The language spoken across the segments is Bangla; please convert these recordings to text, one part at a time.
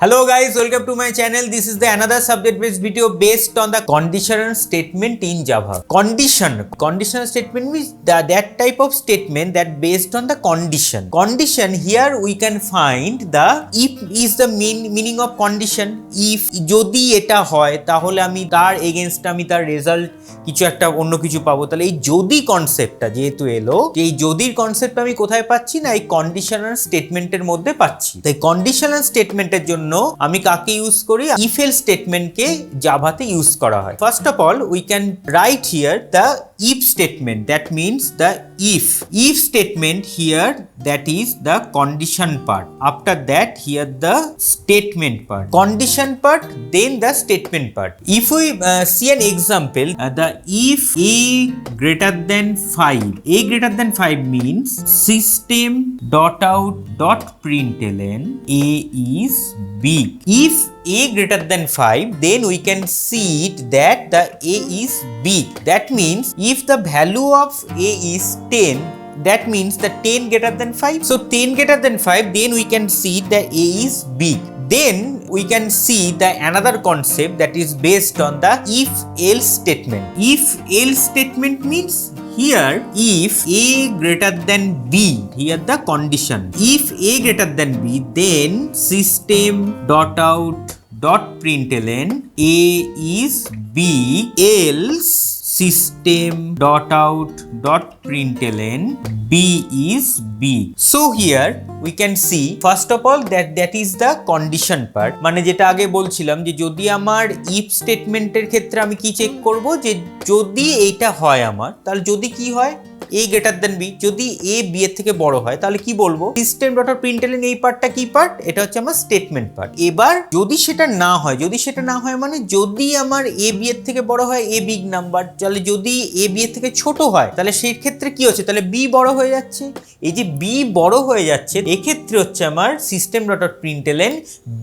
Hello guys, welcome to my channel. This is the another subject based video based on the conditional statement in Java. Conditional statement means that type of statement that based on the condition. Condition, here we can find the if is the meaning of condition. If যদি এটা হয় তাহলে আমি তার এগেইনস্ট আমি তার রেজাল্ট কিছু একটা অন্য কিছু পাবো। তাহলে এই যদি কনসেপ্টটা যেহেতু এলো, এই যদির কনসেপ্ট আমি কোথায় পাচ্ছি না, এই কন্ডিশনাল স্টেটমেন্টের মধ্যে পাচ্ছি। তাই কন্ডিশনাল স্টেটমেন্টের জন্য আমি কাকে ইউজ করি? ইফ এলস স্টেটমেন্টকে জাভাতে ইউজ করা হয়। First of all we can write here the if statement, that means the if statement here, that is the condition part. After that here the statement part, condition part, then the statement part. If we see an example, the if a greater than 5, a greater than 5 means system dot out dot println a is big. If a greater than 5, then we can see it that the a is big. That means if the value of a is 10, that means the 10 greater than 5. So 10 greater than 5, then we can see that a is big. Then we can see the another concept that is based on the if else statement. If else statement means here if a greater than b, here the condition. If a greater than b, then system dot out dot println a is big, else system dot out dot println b is big. So here we can see first of all that is the condition part. মানে যেটা আগে বলছিলাম যে যদি আমার if স্টেটমেন্টের ক্ষেত্রে আমি কি চেক করব, যে যদি এইটা হয় আমার, তাহলে যদি কি হয় a greater than b, যদি a b এর থেকে বড় হয় তাহলে কি বলবো? সিস্টেম ডট আউট প্রিন্টলন এই পার্টটা কি পার্ট? এটা হচ্ছে আমার স্টেটমেন্ট পার্ট। এবার যদি সেটা না হয়, মানে যদি আমার a b এর থেকে বড় হয় a বিগ নাম্বার, তাহলে যদি a b এর থেকে ছোট হয় তাহলে সেই ক্ষেত্রে কি হচ্ছে? তাহলে b বড় হয়ে যাচ্ছে। এই যে b বড় হয়ে যাচ্ছে, এক্ষেত্রে হচ্ছে আমার system dot out println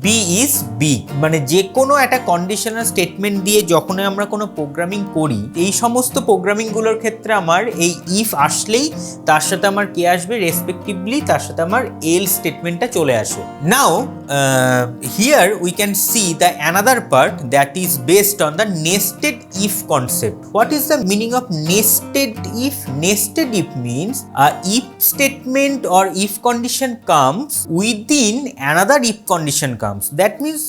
b is big। মানে যে কোনো একটা কন্ডিশনাল স্টেটমেন্ট দিয়ে যখন আমরা কোনো প্রোগ্রামিং করি, এই সমস্ত প্রোগ্রামিং গুলোর ক্ষেত্রে আমার এই ইফ আসলেই তার সাথে আমার কে আসবে? রেসপেক্টিভলি তার সাথে আমার এল স্টেটমেন্টটা চলে আসে। Now here we can see the another part that is based on the nested if concept. What is the meaning of nested if? Nested if means if statement or if condition comes within another if condition comes. That means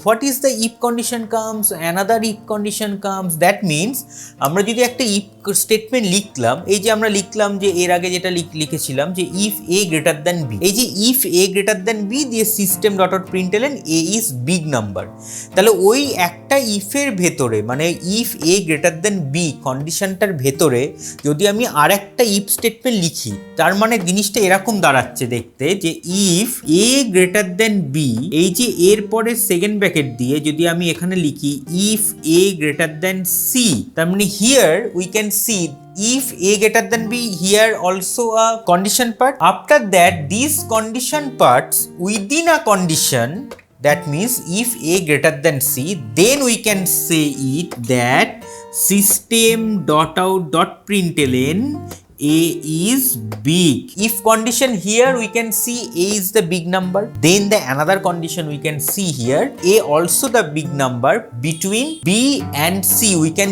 what is the if condition comes, another if condition comes. That means আমরা যদি একটা ইফ স্টেটমেন্ট লিখলাম, এই যে আমরা লিখলাম যে এর আগে যেটা লিখেছিলাম যে if A greater than B, এই যে if A greater than B দিয়ে system dot out println A is big number. তাহলে ওই একটা ইফের ভেতরে, মানে if A greater than B কন্ডিশনটার ভেতরে যদি আমি আর একটা ইফ স্টেটমেন্ট লিখি, তার মানে জিনিসটা এরকম দাঁড়াচ্ছে দেখতে যে if A greater than B, এই যে এর পরে সেকেন্ড ব্র্যাকেট দিয়ে যদি আমি এখানে লিখি if A greater than c, তার মানে here we can see if a greater than b, here also a condition part. After that these condition parts within a condition, that means if a greater than c, then we can say it that system dot out dot println a is big. If condition here we can see a is the big number, then the another condition we can see here a also the big number. Between b and c we can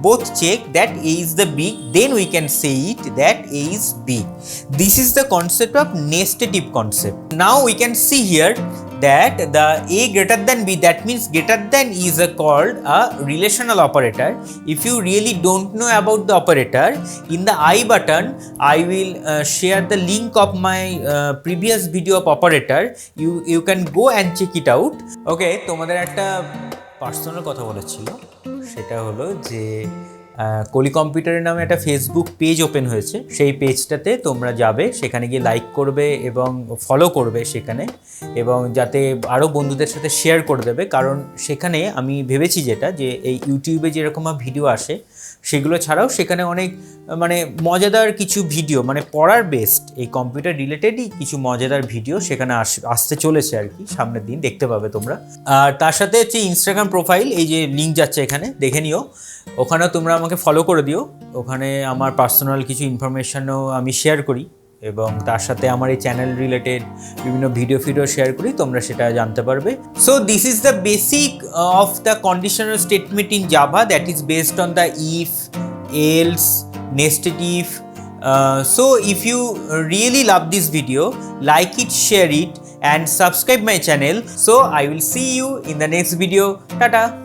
both check that a is the big, then we can say it that a is big. This is the concept of nested if concept. Now we can see here that the a greater than b, that means greater than is called a relational operator. If you really don't know about the operator, in the I button I will share the link of my previous video of operator. You can go and check it out. Okay, তোমাদের একটা পার্সোনাল কথা বলেছিল, সেটা হলো যে কলি কম্পিউটারের নামে একটা ফেসবুক পেজ ওপেন হয়েছে। সেই পেজটাতে তোমরা যাবে, সেখানে গিয়ে লাইক করবে এবং ফলো করবে সেখানে, এবং যাতে আরও বন্ধুদের সাথে শেয়ার করে দেবে। কারণ সেখানে আমি ভেবেছি যেটা, যে এই ইউটিউবে যেরকম ভিডিও আসে সেগুলো ছাড়াও সেখানে অনেক মানে মজাদার কিছু ভিডিও, মানে পড়ার বেস্ট এই কম্পিউটার রিলেটেডই কিছু মজাদার ভিডিও সেখানে আসতে চলেছে আর কি, সামনের দিন দেখতে পাবে তোমরা। আর তার সাথে হচ্ছে ইনস্টাগ্রাম প্রোফাইল, এই যে লিঙ্ক যাচ্ছে এখানে দেখে নিও, ওখানেও তোমরা আমাকে ফলো করে দিও। ওখানে আমার পার্সোনাল কিছু ইনফরমেশনও আমি শেয়ার করি এবং তার সাথে আমার এই চ্যানেল রিলেটেড বিভিন্ন ভিডিও শেয়ার করি, তোমরা সেটা জানতে পারবে। So this is the basic of the conditional statement in Java that is based on the if, else, nested if. So if you really love this video, like it, share it and subscribe my channel. So I will see you in the next video. Tata.